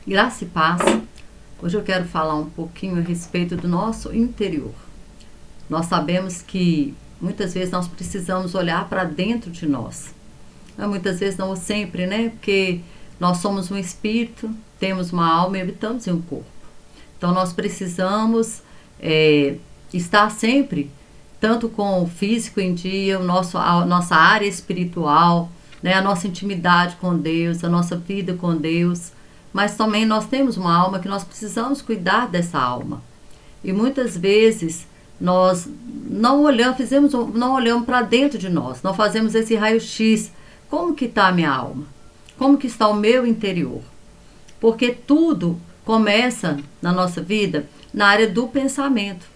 Graça e paz. Hoje eu quero falar um pouquinho a respeito do nosso interior. Nós sabemos que muitas vezes nós precisamos olhar para dentro de nós. Muitas vezes não sempre, né? Porque nós somos um espírito, temos uma alma e habitamos em um corpo. Então nós precisamos estar sempre, tanto com o físico em dia, a nossa área espiritual, né? A nossa intimidade com Deus, a nossa vida com Deus. Mas também nós temos uma alma que nós precisamos cuidar dessa alma. E muitas vezes nós não olhamos para dentro de nós, não fazemos esse raio-x. Como que está a minha alma? Como que está o meu interior? Porque tudo começa na nossa vida na área do pensamento.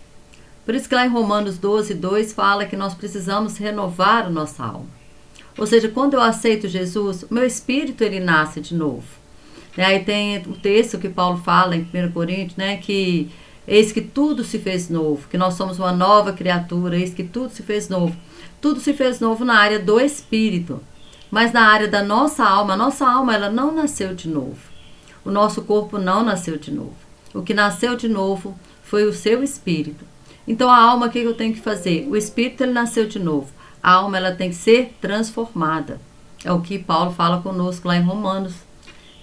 Por isso que lá em Romanos 12:2 fala que nós precisamos renovar a nossa alma. Ou seja, quando eu aceito Jesus, o meu espírito ele nasce de novo. Aí tem o texto que Paulo fala em 1 Coríntios, né, que eis que tudo se fez novo, que nós somos uma nova criatura, eis que tudo se fez novo. Tudo se fez novo na área do espírito, mas na área da nossa alma ela não nasceu de novo. O nosso corpo não nasceu de novo. O que nasceu de novo foi o seu espírito. Então a alma, o que eu tenho que fazer? O espírito ele nasceu de novo. A alma ela tem que ser transformada. É o que Paulo fala conosco lá em Romanos.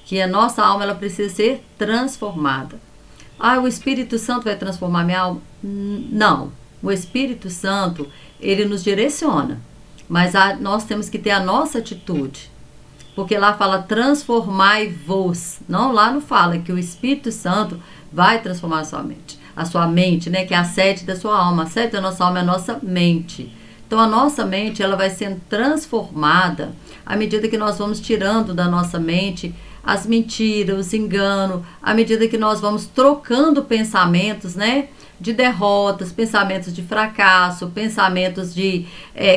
Que a nossa alma ela precisa ser transformada. O Espírito Santo vai transformar minha alma? Não. O Espírito Santo, ele nos direciona. Mas nós temos que ter a nossa atitude. Porque lá fala transformai-vos. Lá não fala que o Espírito Santo vai transformar a sua mente. A sua mente, né, que é a sede da sua alma. A sede da nossa alma é a nossa mente. Então a nossa mente ela vai sendo transformada à medida que nós vamos tirando da nossa mente as mentiras, os enganos, à medida que nós vamos trocando pensamentos, né, de derrotas, pensamentos de fracasso, pensamentos de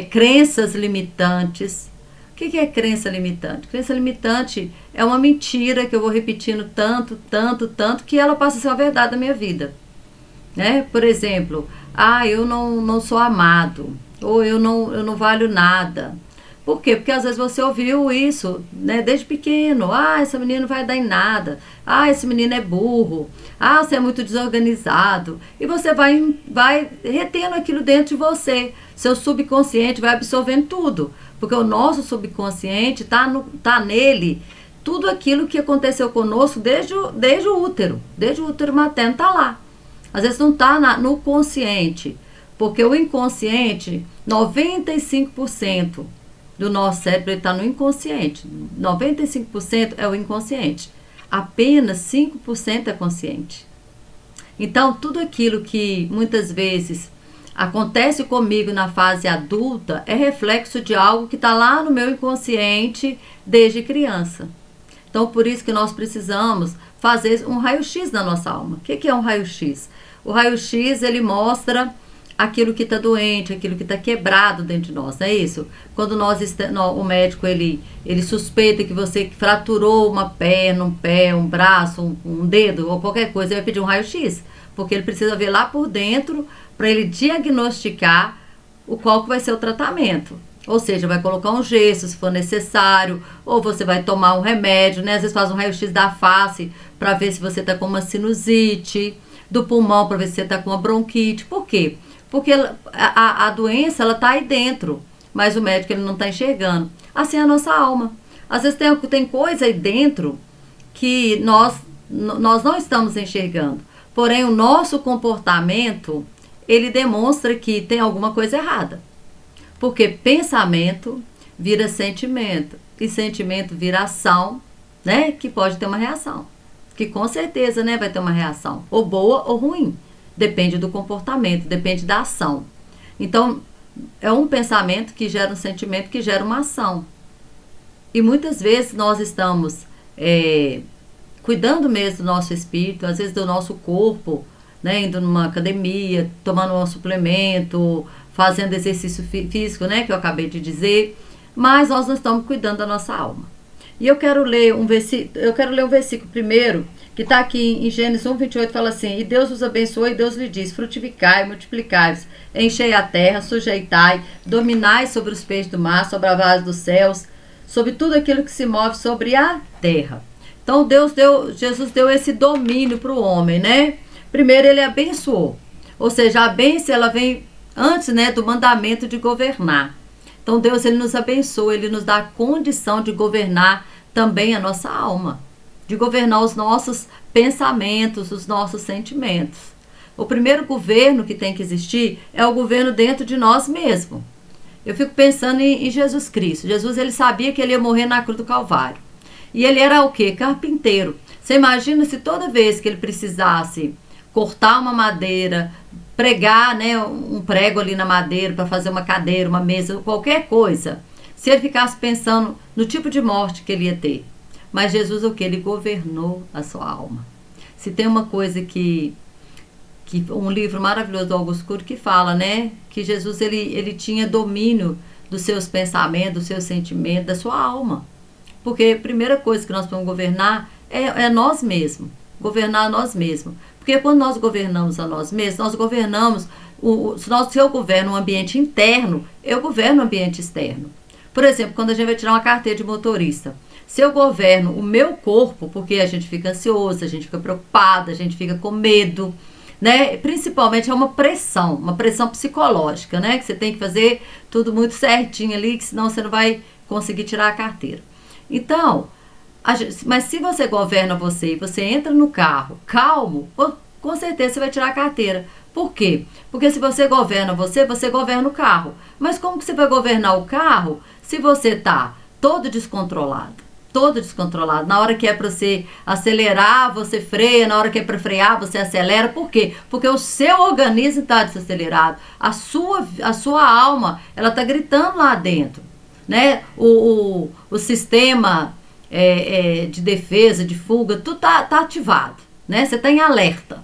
crenças limitantes. O que é crença limitante? Crença limitante é uma mentira que eu vou repetindo tanto, que ela passa a ser uma verdade da minha vida. Né? Por exemplo, eu não sou amado, ou eu não valho nada. Por quê? Porque às vezes você ouviu isso, né, desde pequeno. Essa menina não vai dar em nada. Esse menino é burro. Você é muito desorganizado. E você vai retendo aquilo dentro de você. Seu subconsciente vai absorvendo tudo. Porque o nosso subconsciente tá nele tudo aquilo que aconteceu conosco desde o útero. Desde o útero materno tá lá. Às vezes não tá no consciente. Porque o inconsciente, 95% do nosso cérebro está no inconsciente. 95% é o inconsciente. Apenas 5% é consciente. Então, tudo aquilo que muitas vezes acontece comigo na fase adulta é reflexo de algo que está lá no meu inconsciente desde criança. Então, por isso que nós precisamos fazer um raio-x na nossa alma. O que é um raio-x? O raio-x, ele mostra aquilo que está doente, aquilo que está quebrado dentro de nós, não é isso? Quando o médico ele suspeita que você fraturou uma perna, um pé, um braço, um dedo ou qualquer coisa, ele vai pedir um raio-x, porque ele precisa ver lá por dentro para ele diagnosticar qual que vai ser o tratamento. Ou seja, vai colocar um gesso se for necessário, ou você vai tomar um remédio, né? Às vezes faz um raio-x da face para ver se você está com uma sinusite, do pulmão para ver se você está com uma bronquite. Por quê? Porque a doença, ela está aí dentro, mas o médico ele não está enxergando. Assim é a nossa alma. Às vezes tem coisa aí dentro que nós não estamos enxergando. Porém, o nosso comportamento, ele demonstra que tem alguma coisa errada. Porque pensamento vira sentimento. E sentimento vira ação, né? Que pode ter uma reação. Que com certeza, né, vai ter uma reação. Ou boa ou ruim. Depende do comportamento, depende da ação. Então, é um pensamento que gera um sentimento, que gera uma ação. E muitas vezes nós estamos cuidando mesmo do nosso espírito, às vezes do nosso corpo, né, indo numa academia, tomando um suplemento, fazendo exercício físico, né, que eu acabei de dizer, mas nós não estamos cuidando da nossa alma. E eu quero ler um versículo primeiro, que está aqui em Gênesis 1:28, fala assim: e Deus os abençoou e Deus lhe diz: frutificai, multiplicai-vos, enchei a terra, sujeitai, dominai sobre os peixes do mar, sobre as aves dos céus, sobre tudo aquilo que se move sobre a terra. Então Jesus deu esse domínio para o homem, né? Primeiro ele abençoou, ou seja, a bênção ela vem antes, né, do mandamento de governar. Então Deus ele nos abençoa, ele nos dá a condição de governar também a nossa alma, de governar os nossos pensamentos, os nossos sentimentos. O primeiro governo que tem que existir é o governo dentro de nós mesmos. Eu fico pensando em Jesus Cristo. Jesus ele sabia que ele ia morrer na cruz do Calvário. E ele era o quê? Carpinteiro. Você imagina se toda vez que ele precisasse cortar uma madeira, pregar, né, um prego ali na madeira para fazer uma cadeira, uma mesa, qualquer coisa, se ele ficasse pensando no tipo de morte que ele ia ter. Mas Jesus o que? Ele governou a sua alma. Se tem uma coisa que um livro maravilhoso do Augusto Cury que fala, né, que Jesus ele tinha domínio dos seus pensamentos, dos seus sentimentos, da sua alma. Porque a primeira coisa que nós podemos governar é nós mesmos, governar a nós mesmos. Porque quando nós governamos a nós mesmos, nós governamos, se eu governo um ambiente interno, eu governo o ambiente externo. Por exemplo, quando a gente vai tirar uma carteira de motorista, se eu governo o meu corpo, porque a gente fica ansioso, a gente fica preocupado, a gente fica com medo, né? Principalmente é uma pressão psicológica, né? Que você tem que fazer tudo muito certinho ali, que senão você não vai conseguir tirar a carteira. Então, mas se você governa você e você entra no carro calmo, com certeza você vai tirar a carteira. Por quê? Porque se você governa você governa o carro. Mas como que você vai governar o carro se você está todo descontrolado? Todo descontrolado. Na hora que é para você acelerar, você freia. Na hora que é para frear, você acelera. Por quê? Porque o seu organismo está desacelerado. A sua alma, ela está gritando lá dentro, né? O sistema de defesa, de fuga, tudo tá ativado, né? Você está em alerta.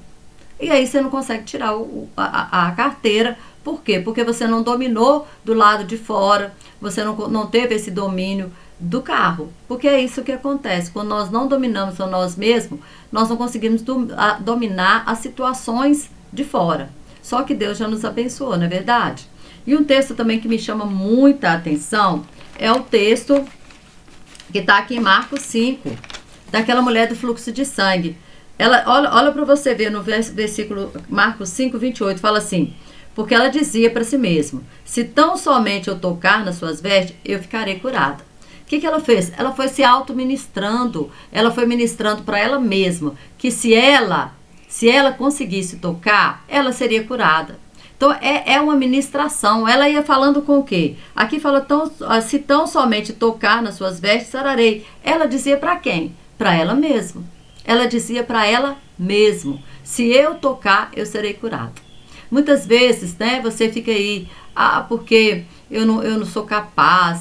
E aí você não consegue tirar a carteira. Por quê? Porque você não dominou do lado de fora, você não teve esse domínio do carro. Porque é isso que acontece. Quando nós não dominamos a nós mesmos, nós não conseguimos dominar as situações de fora. Só que Deus já nos abençoou, não é verdade? E um texto também que me chama muita atenção é o texto que está aqui em Marcos 5, daquela mulher do fluxo de sangue. Ela, olha para você ver no versículo Marcos 5, 28, fala assim: porque ela dizia para si mesma, se tão somente eu tocar nas suas vestes, eu ficarei curada. O que ela fez? Ela foi se auto-ministrando, ela foi ministrando para ela mesma, que se ela conseguisse tocar, ela seria curada. Então é uma ministração. Ela ia falando com o quê? Aqui fala, se tão somente tocar nas suas vestes, sararei. Ela dizia para quem? Para ela mesma. Ela dizia para ela mesma, se eu tocar, eu serei curada. Muitas vezes, né, você fica aí, porque eu não sou capaz,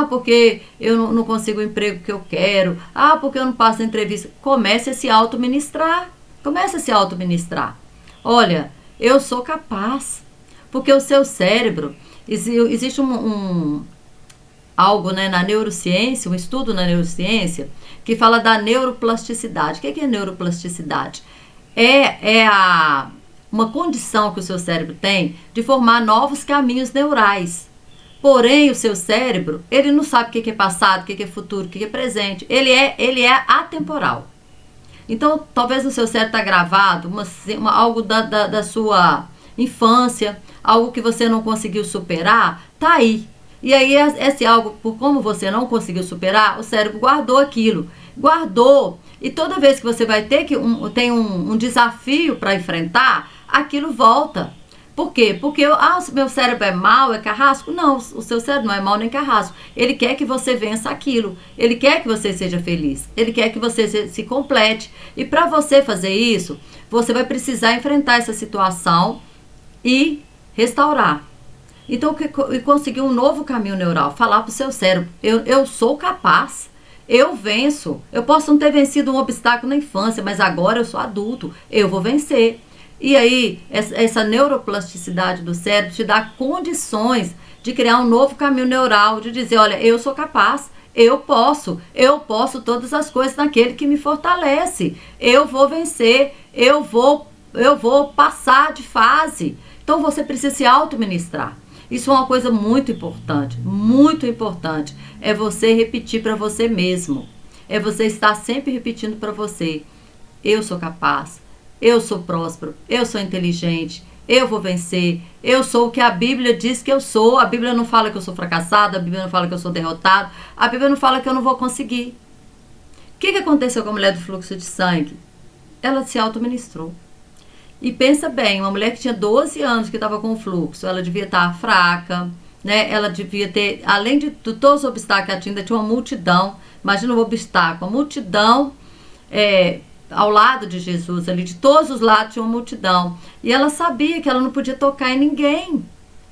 porque eu não consigo o emprego que eu quero, porque eu não passo a entrevista. Comece a se auto-ministrar. Comece a se auto-ministrar. Olha, eu sou capaz. Porque o seu cérebro, existe algo, né, na neurociência, um estudo na neurociência, que fala da neuroplasticidade. O que é neuroplasticidade? Uma condição que o seu cérebro tem de formar novos caminhos neurais. Porém, o seu cérebro, ele não sabe o que é passado, o que é futuro, o que é presente. Ele é atemporal. Então, talvez no seu cérebro está gravado algo da sua infância, algo que você não conseguiu superar, tá aí. E aí, esse algo, por como você não conseguiu superar, o cérebro guardou aquilo. Guardou. E toda vez que você vai ter tem um desafio para enfrentar, aquilo volta. Por quê? Porque meu cérebro é mau, é carrasco? Não, o seu cérebro não é mau nem carrasco. Ele quer que você vença aquilo. Ele quer que você seja feliz. Ele quer que você se complete. E para você fazer isso, você vai precisar enfrentar essa situação e restaurar. Então, conseguir um novo caminho neural. Falar para o seu cérebro, eu sou capaz. Eu venço. Eu posso não ter vencido um obstáculo na infância, mas agora eu sou adulto. Eu vou vencer. E aí, essa neuroplasticidade do cérebro te dá condições de criar um novo caminho neural, de dizer, olha, eu sou capaz, eu posso todas as coisas naquele que me fortalece. Eu vou vencer, eu vou passar de fase. Então, você precisa se auto-ministrar. Isso é uma coisa muito importante, é você repetir para você mesmo. é você estar sempre repetindo para você: eu sou capaz, eu sou próspero, eu sou inteligente, eu vou vencer, eu sou o que a Bíblia diz que eu sou. A Bíblia não fala que eu sou fracassado, a Bíblia não fala que eu sou derrotado, a Bíblia não fala que eu não vou conseguir. O que aconteceu com a mulher do fluxo de sangue? Ela se autoministrou. E pensa bem, uma mulher que tinha 12 anos que estava com fluxo, ela devia estar fraca, né? Ela devia ter, além de todos os obstáculos que ela tinha, ainda tinha uma multidão. Imagina um obstáculo, uma multidão ao lado de Jesus, ali de todos os lados tinha uma multidão. E ela sabia que ela não podia tocar em ninguém,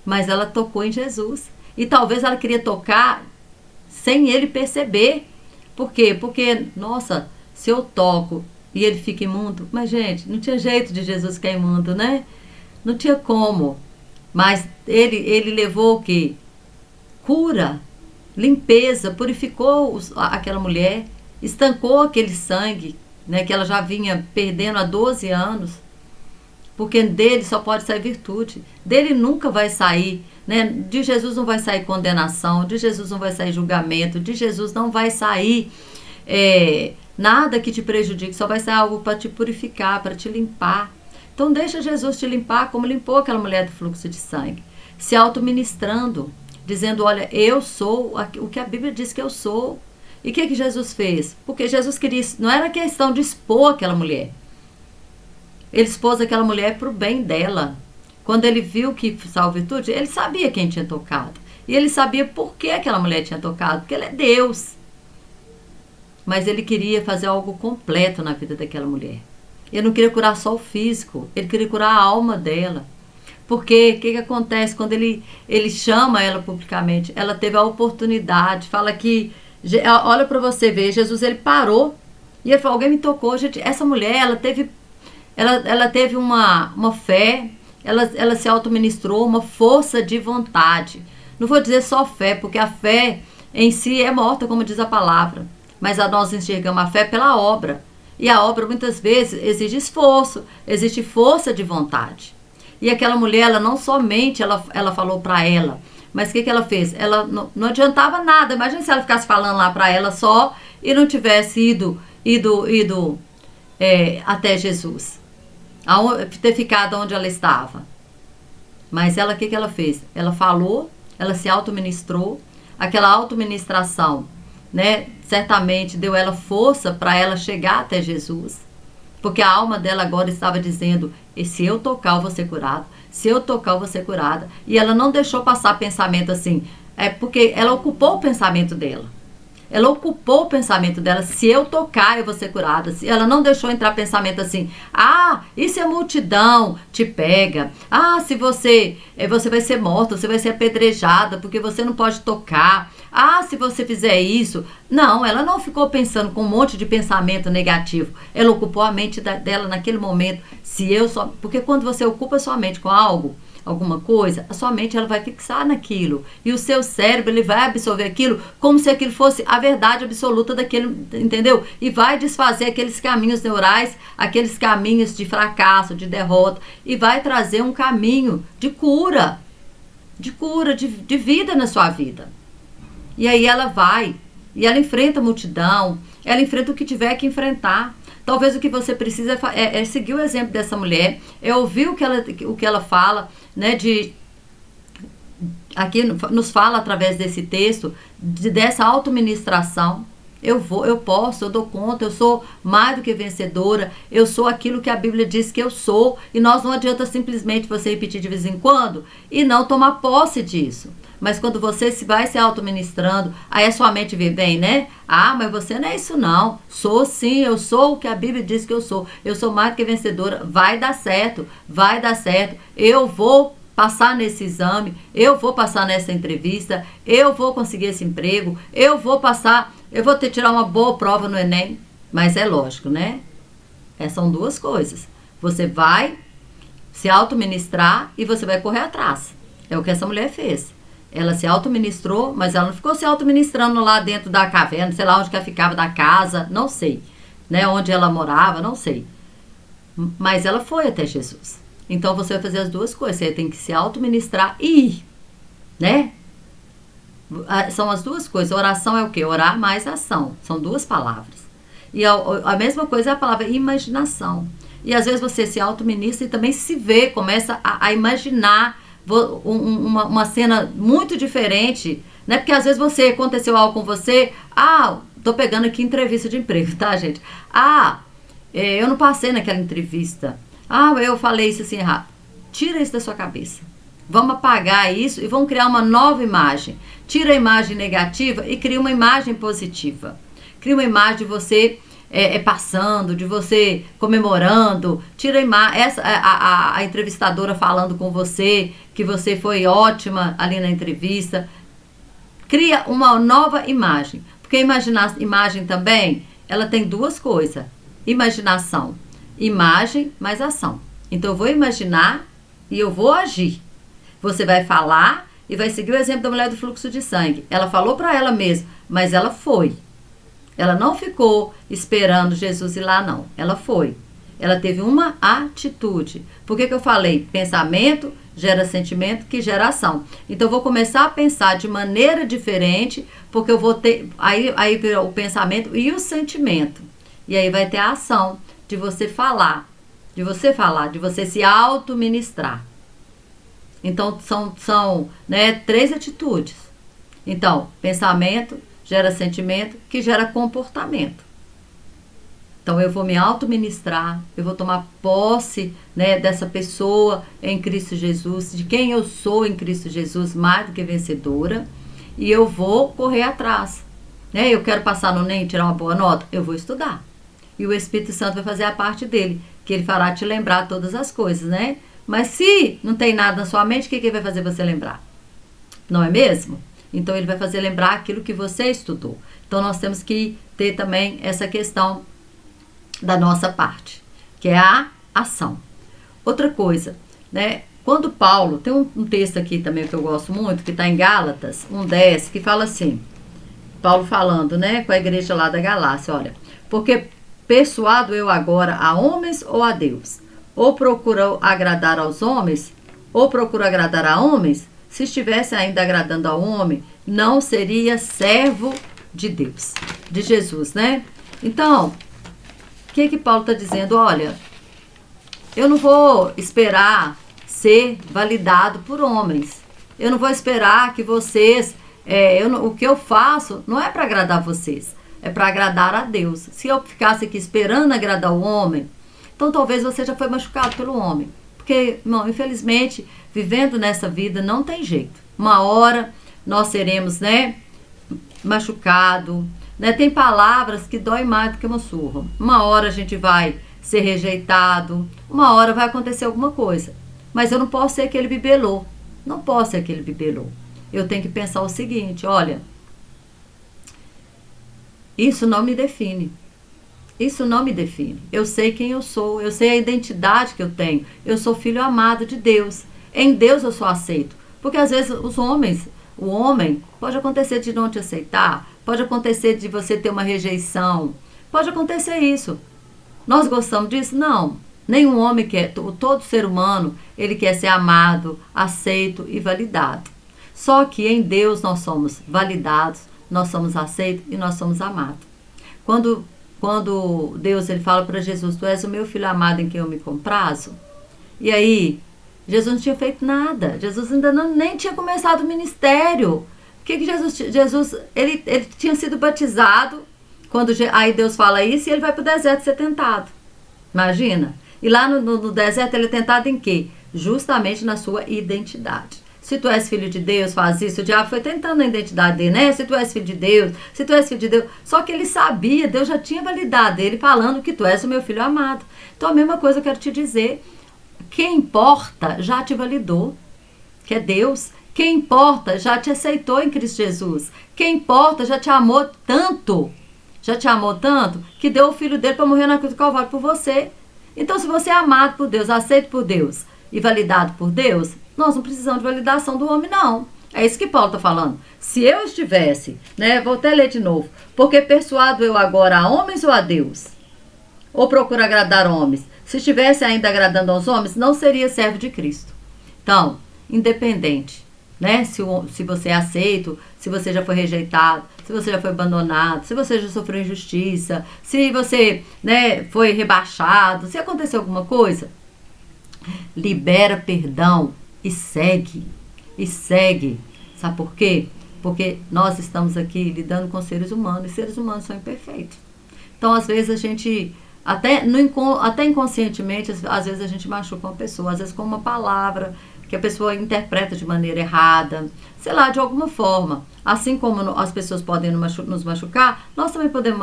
mas ela tocou em Jesus. E talvez ela queria tocar sem ele perceber. Por quê? Porque, nossa, se eu toco e ele fica imundo, mas gente, não tinha jeito de Jesus ficar imundo, né? Não tinha como. Mas ele levou o quê? Cura, limpeza, purificou aquela mulher, estancou aquele sangue, né, que ela já vinha perdendo há 12 anos. Porque dele só pode sair virtude. Dele nunca vai sair, né? De Jesus não vai sair condenação, de Jesus não vai sair julgamento, de Jesus não vai sair nada que te prejudique, só vai sair algo para te purificar, para te limpar. Então deixa Jesus te limpar como limpou aquela mulher do fluxo de sangue, se autoministrando, dizendo: olha, eu sou o que a Bíblia diz que eu sou. E o que Jesus fez? Porque Jesus queria, não era questão de expor aquela mulher. Ele expôs aquela mulher para o bem dela. Quando ele viu que saiu virtude, ele sabia quem tinha tocado. E ele sabia por que aquela mulher tinha tocado, porque ele é Deus. Mas ele queria fazer algo completo na vida daquela mulher. Ele não queria curar só o físico, ele queria curar a alma dela. Porque o que acontece quando ele chama ela publicamente? Ela teve a oportunidade, fala que, olha para você ver, Jesus ele parou e ele falou: alguém me tocou. Gente, essa mulher, ela teve uma fé, ela se autoministrou, uma força de vontade. Não vou dizer só fé, porque a fé em si é morta, como diz a palavra. Mas nós enxergamos a fé pela obra. E a obra muitas vezes exige esforço, existe força de vontade. E aquela mulher, ela não somente ela falou para ela, mas o que ela fez? Ela não adiantava nada. Imagina se ela ficasse falando lá para ela só e não tivesse ido até Jesus. Ter ficado onde ela estava. Mas ela, o que ela fez? Ela falou, ela se autoministrou. Aquela autoministração, né, certamente deu ela força para ela chegar até Jesus. Porque a alma dela agora estava dizendo: e se eu tocar, eu vou ser curado. Se eu tocar, eu vou ser curada. E ela não deixou passar pensamento assim. Porque ela ocupou o pensamento dela. Ela ocupou o pensamento dela: se eu tocar, eu vou ser curada. Ela não deixou entrar pensamento assim: ah, e se a multidão te pega? Ah, se você vai ser morta, você vai ser apedrejada, porque você não pode tocar. Ah, se você fizer isso. Não, ela não ficou pensando com um monte de pensamento negativo. Ela ocupou a mente dela naquele momento. Porque quando você ocupa sua mente com algo, alguma coisa, a sua mente ela vai fixar naquilo. E o seu cérebro ele vai absorver aquilo como se aquilo fosse a verdade absoluta daquele, entendeu? E vai desfazer aqueles caminhos neurais, aqueles caminhos de fracasso, de derrota, e vai trazer um caminho de cura, de vida na sua vida. E aí ela vai, e ela enfrenta a multidão, ela enfrenta o que tiver que enfrentar. Talvez o que você precisa é seguir o exemplo dessa mulher, é ouvir o que ela fala, né, aqui nos fala através desse texto, dessa autoministração. Eu posso, eu dou conta, eu sou mais do que vencedora, eu sou aquilo que a Bíblia diz que eu sou, e não adianta simplesmente você repetir de vez em quando e não tomar posse disso. Mas quando você vai se autoministrando, aí a sua mente vem, né? Ah, mas você não é isso não. Sou sim, eu sou o que a Bíblia diz que eu sou. Eu sou mais do que vencedora. Vai dar certo, vai dar certo. Eu vou passar nesse exame, eu vou passar nessa entrevista, eu vou conseguir esse emprego, eu vou tirar uma boa prova no Enem. Mas é lógico, né? São duas coisas. Você vai se autoministrar e você vai correr atrás. É o que essa mulher fez. Ela se autoministrou, mas ela não ficou se autoministrando lá dentro da caverna, sei lá onde que ela ficava da casa, não sei, né? Onde ela morava, não sei. Mas ela foi até Jesus. Então você vai fazer as duas coisas, você tem que se autoministrar e ir, né? São as duas coisas. Oração é o quê? Orar mais ação. São duas palavras. E a mesma coisa é a palavra imaginação. E às vezes você se auto-ministra e também se vê, começa a imaginar uma cena muito diferente, né? Porque às vezes aconteceu algo com você, tô pegando aqui entrevista de emprego, tá, gente? Eu não passei naquela entrevista. Eu falei isso assim errado. Tira isso da sua cabeça. Vamos apagar isso e vamos criar uma nova imagem. Tira a imagem negativa e cria uma imagem positiva. Cria uma imagem de você passando, de você comemorando. Tira a entrevistadora falando com você, que você foi ótima ali na entrevista. Cria uma nova imagem. Porque imagem também, ela tem duas coisas. Imaginação. Imagem mais ação. Então eu vou imaginar e eu vou agir. Você vai falar e vai seguir o exemplo da mulher do fluxo de sangue. Ela falou para ela mesma, mas ela foi. Ela não ficou esperando Jesus ir lá, não. Ela foi. Ela teve uma atitude. Por que eu falei? Pensamento gera sentimento, que gera ação. Então eu vou começar a pensar de maneira diferente, porque eu vou ter... Aí o pensamento e o sentimento. E aí vai ter a ação de você falar. De você se auto-ministrar. Então, são três atitudes. Então, pensamento gera sentimento, que gera comportamento. Então, eu vou me auto-ministrar, eu vou tomar posse, dessa pessoa em Cristo Jesus, de quem eu sou em Cristo Jesus, mais do que vencedora, e eu vou correr atrás. Eu quero passar no NEM e tirar uma boa nota, eu vou estudar. E o Espírito Santo vai fazer a parte dele, que ele fará te lembrar todas as coisas, né? Mas se não tem nada na sua mente, o que ele vai fazer você lembrar? Não é mesmo? Então ele vai fazer lembrar aquilo que você estudou. Então nós temos que ter também essa questão da nossa parte, que é a ação. Outra coisa, quando Paulo, tem um texto aqui também que eu gosto muito, que está em Gálatas 1:10, que fala assim, Paulo falando, com a igreja lá da Galácia, olha, porque persuado eu agora a homens ou a Deus? Ou procuro agradar aos homens, ou procuro agradar a homens? Se estivesse ainda agradando ao homem, não seria servo de Deus, de Jesus, Então, o que Paulo está dizendo? Olha, eu não vou esperar ser validado por homens. Eu não vou esperar que vocês... o que eu faço não é para agradar vocês, é para agradar a Deus. Se eu ficasse aqui esperando agradar o homem, então talvez você já foi machucado pelo homem. Porque, irmão, infelizmente, vivendo nessa vida não tem jeito. Uma hora nós seremos, machucado, Tem palavras que doem mais do que uma surra. Uma hora a gente vai ser rejeitado, uma hora vai acontecer alguma coisa. Mas eu não posso ser aquele bibelô. Não posso ser aquele bibelô. Eu tenho que pensar o seguinte, olha, isso não me define. Isso não me define. Eu sei quem eu sou, eu sei a identidade que eu tenho. Eu sou filho amado de Deus. Em Deus eu sou aceito. Porque às vezes o homem, pode acontecer de não te aceitar, pode acontecer de você ter uma rejeição, pode acontecer isso. Nós gostamos disso? Não. Nenhum homem quer, todo ser humano, ele quer ser amado, aceito e validado. Só que em Deus nós somos validados, nós somos aceitos e nós somos amados. Quando Deus ele fala para Jesus, tu és o meu filho amado em quem eu me comprazo. E aí, Jesus não tinha feito nada. Jesus ainda nem tinha começado o ministério. O que Jesus ele tinha sido batizado. Aí Deus fala isso e ele vai para o deserto ser tentado. Imagina. E lá no deserto ele é tentado em quê? Justamente na sua identidade. Se tu és filho de Deus, faz isso. O diabo foi tentando a identidade dele, Se tu és filho de Deus, se tu és filho de Deus. Só que ele sabia, Deus já tinha validado ele falando que tu és o meu filho amado. Então a mesma coisa eu quero te dizer. Quem importa já te validou, que é Deus. Quem importa já te aceitou em Cristo Jesus. Quem importa já te amou tanto, que deu o filho dele para morrer na cruz do Calvário por você. Então se você é amado por Deus, aceito por Deus e validado por Deus, nós não precisamos de validação do homem, não. É isso que Paulo está falando. Se eu estivesse, vou até ler de novo. Porque persuado eu agora a homens ou a Deus? Ou procuro agradar homens? Se estivesse ainda agradando aos homens, não seria servo de Cristo. Então, independente, se você é aceito, se você já foi rejeitado, se você já foi abandonado, se você já sofreu injustiça, se você, né, foi rebaixado, se aconteceu alguma coisa, libera perdão e segue. E segue. Sabe por quê? Porque nós estamos aqui lidando com seres humanos e seres humanos são imperfeitos. Então, às vezes, a gente, até inconscientemente, às vezes a gente machuca uma pessoa, às vezes com uma palavra que a pessoa interpreta de maneira errada, sei lá, de alguma forma. Assim como as pessoas podem nos machucar, nós também podemos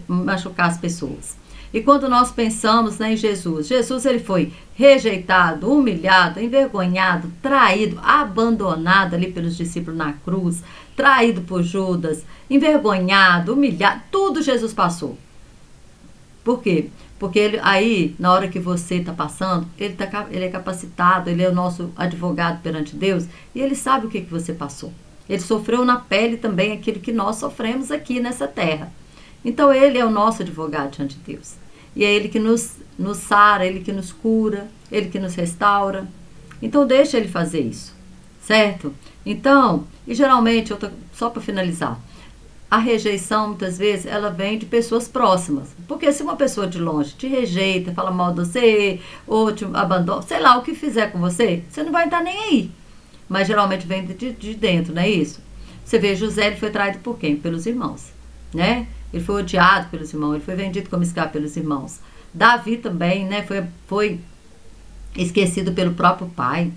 machucar as pessoas. E quando nós pensamos, né, em Jesus, Jesus ele foi rejeitado, humilhado, envergonhado, traído, abandonado ali pelos discípulos na cruz, traído por Judas, envergonhado, humilhado, tudo Jesus passou. Por quê? Porque ele, aí, na hora que você está passando, ele é capacitado, ele é o nosso advogado perante Deus e ele sabe o que você passou. Ele sofreu na pele também aquilo que nós sofremos aqui nessa terra. Então, ele é o nosso advogado diante de Deus. E é ele que nos sara, ele que nos cura, ele que nos restaura. Então, deixa ele fazer isso, certo? Então, e geralmente, só para finalizar, a rejeição, muitas vezes, ela vem de pessoas próximas. Porque se uma pessoa de longe te rejeita, fala mal de você, ou te abandona, sei lá, o que fizer com você, você não vai estar nem aí. Mas geralmente vem de dentro, não é isso? Você vê, José, ele foi traído por quem? Pelos irmãos, né? Ele foi odiado pelos irmãos, ele foi vendido como escravo pelos irmãos. Davi também, né? Foi esquecido pelo próprio pai.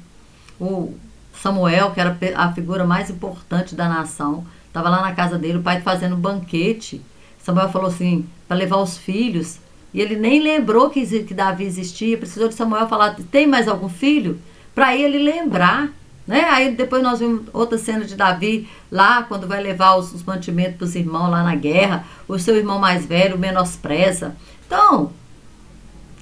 O Samuel, que era a figura mais importante da nação, estava lá na casa dele, o pai fazendo um banquete. Samuel falou assim, para levar os filhos, e ele nem lembrou que Davi existia, precisou de Samuel falar, tem mais algum filho? Para ele lembrar, né? Aí depois nós vimos outra cena de Davi, lá quando vai levar os mantimentos para os irmãos lá na guerra, o seu irmão mais velho menospreza. Então,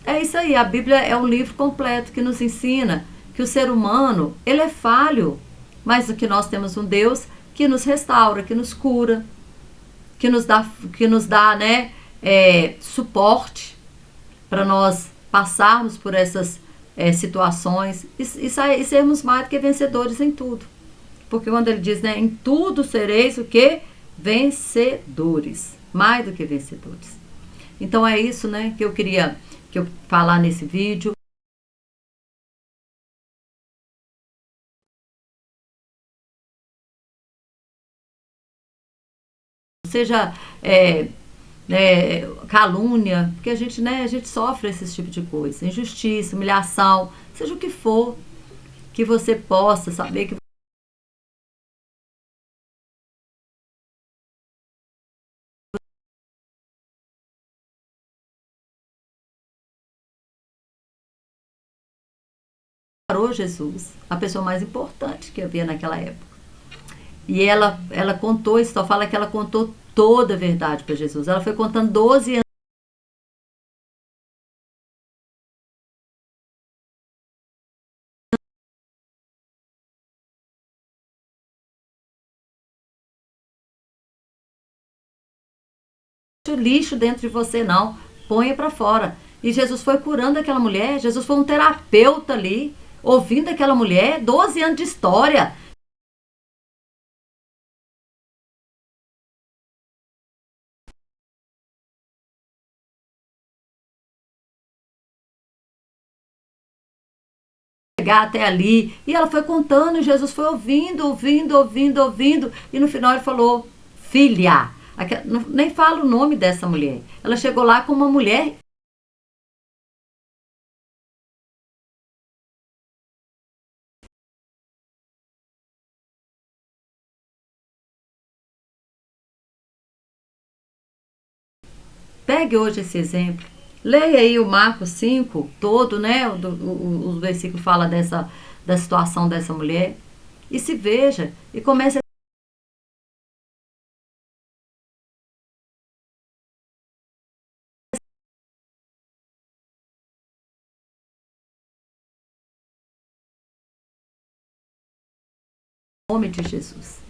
é isso aí, a Bíblia é um livro completo que nos ensina que o ser humano, ele é falho, mas que nós temos um Deus que nos restaura, que nos cura, que nos dá, né, suporte para nós passarmos por essas situações e sermos mais do que vencedores em tudo. Porque quando ele diz, né, em tudo sereis o quê? Vencedores. Mais do que vencedores. Então é isso, né, que eu queria falar nesse vídeo. Seja calúnia, porque a gente, né, a gente sofre esse tipo de coisa, injustiça, humilhação, seja o que for, que você possa saber que parou Jesus, a pessoa mais importante que havia naquela época. E ela contou, isso só fala que ela contou toda a verdade para Jesus. Ela foi contando 12 anos de lixo dentro de você, não. Ponha para fora. E Jesus foi curando aquela mulher. Jesus foi um terapeuta ali, ouvindo aquela mulher. 12 anos de história. Chegar até ali. E ela foi contando. E Jesus foi ouvindo, ouvindo, ouvindo, ouvindo. E no final ele falou: filha. Nem fala o nome dessa mulher. Ela chegou lá com uma mulher. Pegue hoje esse exemplo. Leia aí o Marcos 5 todo, né? O versículo fala da situação dessa mulher. E se veja. E comece a nome de Jesus.